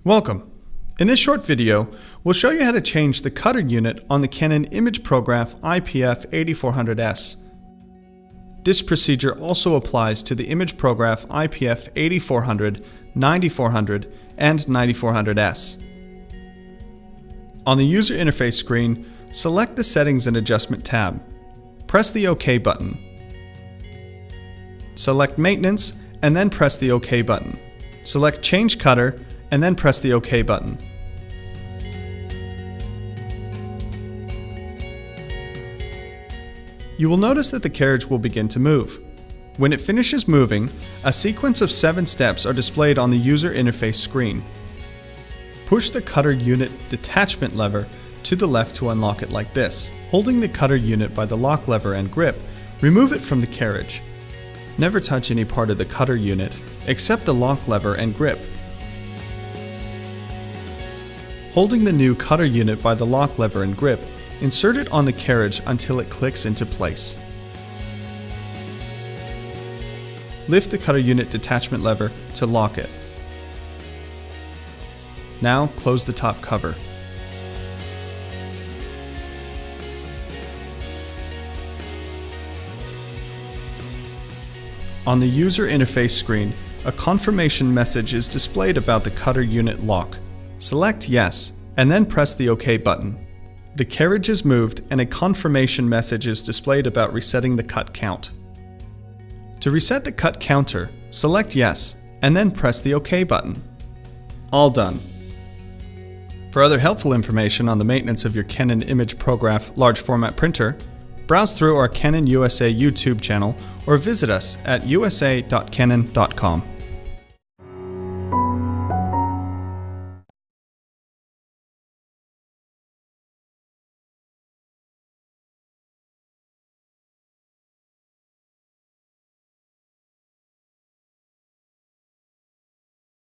Welcome. In this short video, we'll show you how to change the cutter unit on the Canon imagePROGRAF iPF8400S. This procedure also applies to the imagePROGRAF iPF8400, 9400, and 9400S. On the user interface screen, select the Settings and Adjustment tab. Press the OK button. Select Maintenance and then press the OK button. Select Change Cutter and then press the OK button. You will notice that the carriage will begin to move. When it finishes moving, a sequence of 7 steps are displayed on the user interface screen. Push the cutter unit detachment lever to the left to unlock it like this. Holding the cutter unit by the lock lever and grip, remove it from the carriage. Never touch any part of the cutter unit except the lock lever and grip. Holding the new cutter unit by the lock lever and grip, insert it on the carriage until it clicks into place. Lift the cutter unit detachment lever to lock it. Now close the top cover. On the user interface screen, a confirmation message is displayed about the cutter unit lock. Select Yes, and then press the OK button. The carriage is moved and a confirmation message is displayed about resetting the cut count. To reset the cut counter, select Yes, and then press the OK button. All done. For other helpful information on the maintenance of your Canon imagePROGRAF large format printer, browse through our Canon USA YouTube channel or visit us at usa.canon.com.